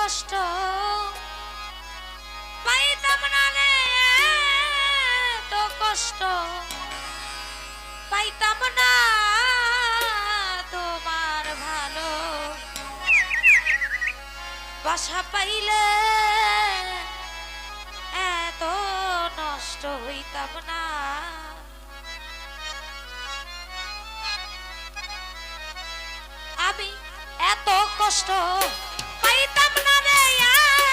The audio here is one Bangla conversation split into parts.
কষ্ট পাইতাম না রে, এত কষ্ট পাইতাম না তোমার ভালো বাসা পাইলে এত নষ্ট হইতাম না। আমি এত কষ্ট পাইতাম না রে,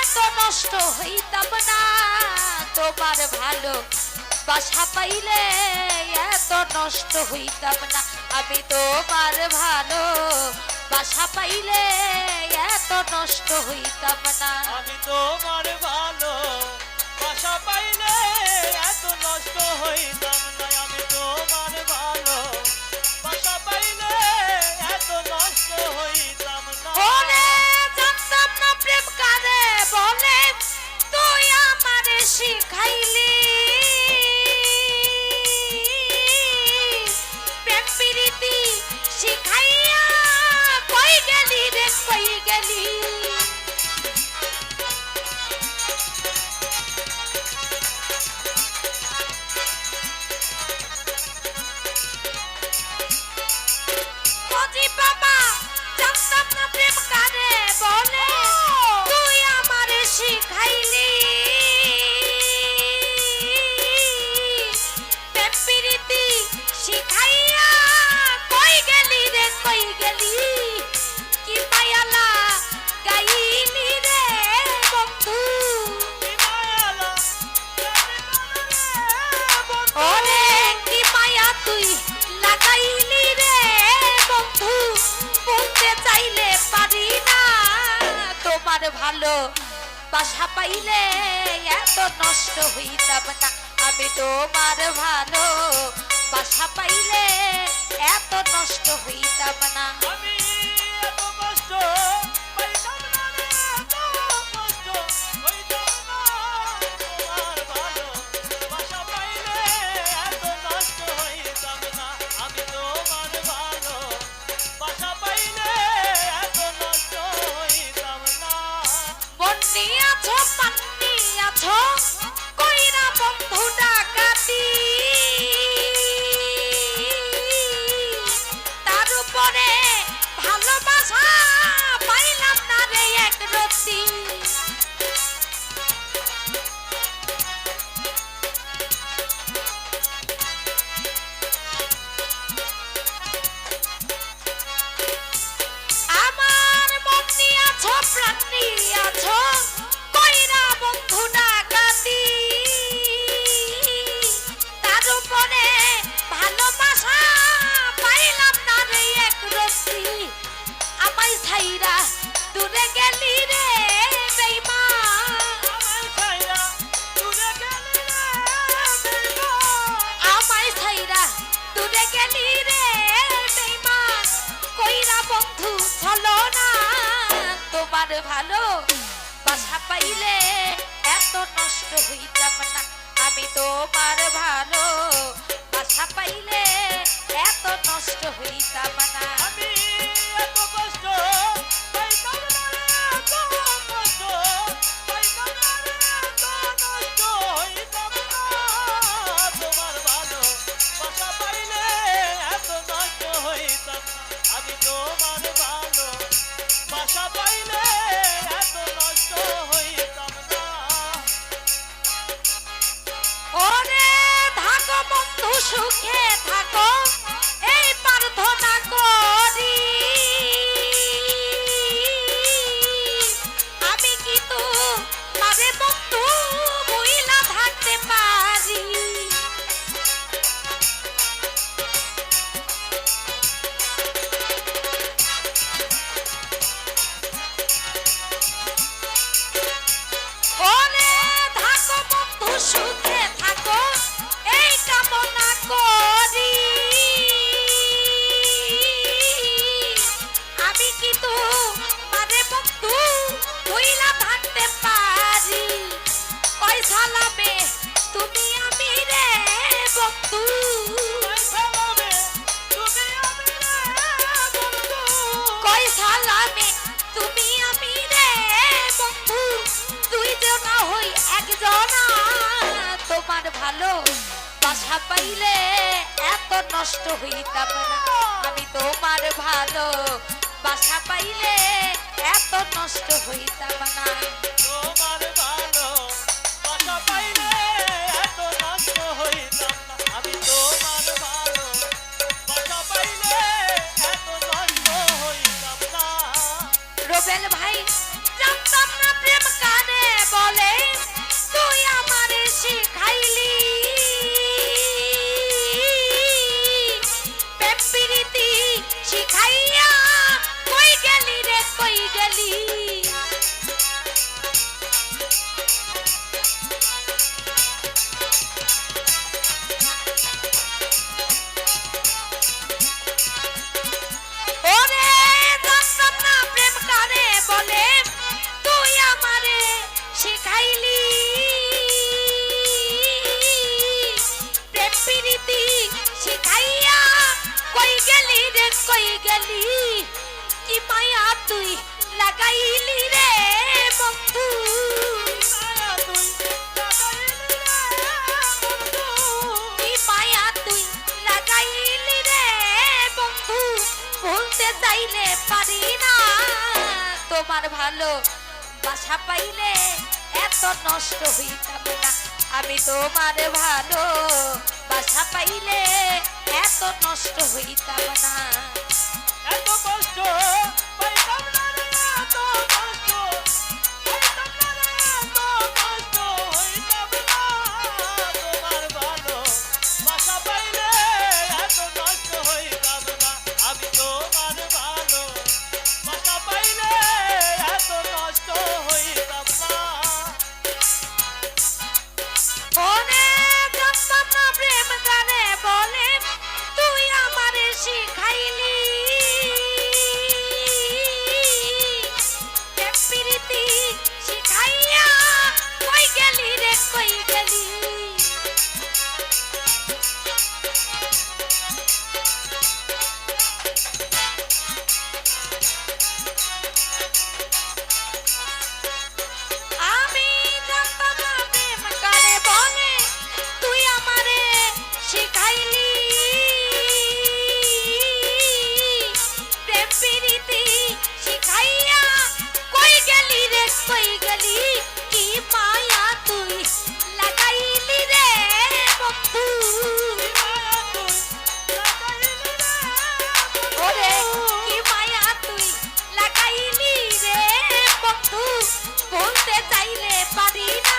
এত নষ্ট হইতাম না তোমার ভালো বাসা পাইলে এত নষ্ট হইতাম না। আমি তোমার ভালো বাসা পাইলে এত নষ্ট হইতাম না। আমি তোমার ভালো বাসা পাইলে এত নষ্ট হইতাম না। আমি তোমার ভালো বাসা পাইলে এত নষ্ট হইতাম না। ওরে জানতাম না প্রেম কারে বলে, তুই আমারে শিখাইলি প্রেম প্রীতি শিখাইয়া কই গেলি রে, কই গেলি। বাবা জানতাম না প্রেম কারে বলে, তুই আমারে শিখাইলি প্রেম প্রীতি শিখাইয়া কই গেলি রে, কই গেলি। কি মায়ালা গাইলি রে বন্ধু, ওরে কি মায়া তুই লাগাইলি রে বন্ধু, বলতে চাইলে পারি না তোমার ভালো বাসা পাইলে এত নষ্ট হইতাম না। আমি তোমার ভালো বাসা পাইলে এত নষ্ট হইতাম না। আমি এত কষ্ট পাইতাম না রে, এত কষ্ট হইতাম না। তোমার ভালো বাসা পাইলে এত নষ্ট হইতাম না। আমি তোমার ভালো বাসা পাইলে এত নষ্ট হইতাম না। বন্নি আছো পান্নি আছো কইরা বন্ধু ডাকাতি, তার উপরে ভালোবাসা পাইলাম না রে এক রতি। আমার বন্নি আছো প্রাণী আছো কইরা বন্ধু ডাকাতি, তার উপরে ভালোবাসা পাইলাম না রে এক রতি। আমায় ছাইরা দূরে গেলি রে বেঈমান, আমায় ছাইরা দূরে গেলি রে বেঈমান। আমায় ছাইরা দূরে গেলি রে বেঈমান, কইরা বন্ধু চলো না তোমার ভালো বাসা পাইলে এত নষ্ট হইতাম না। আমি তোমার ভালো বাসা পাইলে এত নষ্ট হইতাম না। আমি এত কষ্ট পাইতাম না রে, এত কষ্ট পাইতাম না রে, এত নষ্ট হইতাম না। তোমার ভালো বাসা পাইলে এত নষ্ট হইতাম না। আমি তোমার ভালো বাসা পাইলে এত নষ্ট হইতাম না। ওরে থাকো বন্ধু সুখে থাকো এই প্রার্থনা করি, আমি কিন্তু মারে বন্ধু বইলা থাকতে পারি। ওরে থাকো বন্ধু সুখে থাকো এই কামনা করি, আমি কিন্তু মারে বন্ধু বইলা থাকতে পারি। ওই সালামে তুমি আমি রে বন্ধু, ওই সালামে তুমি আমি রে বন্ধু। কই সালামে তুমি আমি রে বন্ধু। ভালো বাসা পাইলে এত নষ্ট হইতাম না আমি তোমার ভালো বাসা পাইলে এত নষ্ট হইতাম না তোমার ভালো বাসা পাইলে এত নষ্ট হইতাম না আমি তোমার ভালো বাসা পাইলে এত নষ্ট হইতাম না রোবেল ভাই জানতাম না প্রেম কানে বলে তুই আমারে শিখাইলি প্রেম প্রীতি শিখাইয়া কই গেলি রে কই গেলি ওরে জানতাম না প্রেম কানে বলে তুই আমারে শিখাইলি প্রেম প্রীতি শিখাইয়া কই গেলি রে কই গেলি কি মায়া তুই লাগাইলি রে বন্ধু মায়া তুই লাগাইলি রে বন্ধু কি মায়া তুই লাগাইলি রে বন্ধু ভুলতে চাইলে পারি না তোমার ভালো বাসা পাইলে এত নষ্ট হইতাম না আমি তোমার ভালো বাসা পাইলে এত নষ্ট হইতাম না এত কষ্ট পাইতাম না রে এত কষ্ট পাইতাম না রে এত কষ্ট হইতাম না তোমার ভালো বাসা পাইলে এত নষ্ট হইতাম না আমি তোমার ভালো বাসা পাইলে এত নষ্ট হইতাম না ওরে জানতাম না প্রেম গানে বলে তুই আমারে শিখাইলি প্রেম প্রীতি শিখাইয়া কই গেলি রে কই গেলি আমি জানতাম না প্রেম কারে বলে তুই আমারে শিখাইলি প্রেম প্রীতি শিখাইয়া কই গেলি রে কই গেলি কি মায়া তুই লাগাইলি রে বন্ধু মায়া তুই লাগাইলি রে ওরে কি মায়া তুই লাগাইলি রে বন্ধু বলতে চাইলে পারি না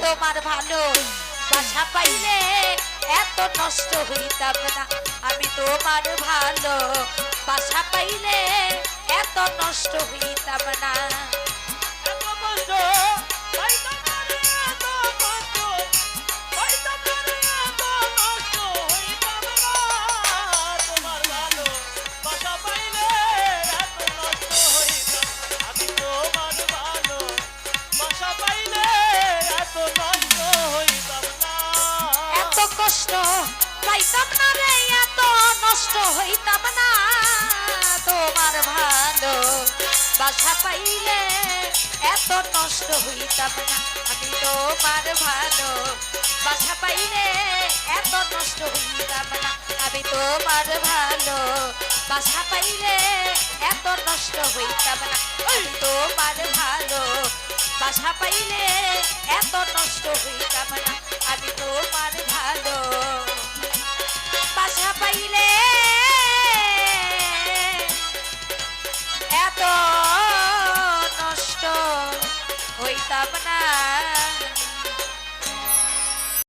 তোমার ভালো বাসা পাইলে এত নষ্ট হইতাম না আমি তোমার ভালো বাসা পাইলে এত নষ্ট হইতাম না এত কষ্ট পাইতাম না রে এত কষ্ট পাইতাম না রে এত নষ্ট হইতাম না তোমার ভালো বাসা পাইলে এত নষ্ট হইতাম আমি তোমার ভালো বাসা পাইলে এত নষ্ট হইতাম না এত কষ্ট পাইতাম না রে এত নষ্ট হইতাম না তোমার ভালো বাসা পাইলে এত নষ্ট হইতাম না আমি তোমার ভালো বাসা পাইলে এত নষ্ট হইতাম না আমি তোমার ভালো বাসা পাইলে এত নষ্ট হইতাম না আমি তোমার ভালো বাসা পাইলে এত নষ্ট হইতাম না আমি তোমার ভালো বাসা পাইলে এত নষ্ট হইতাম না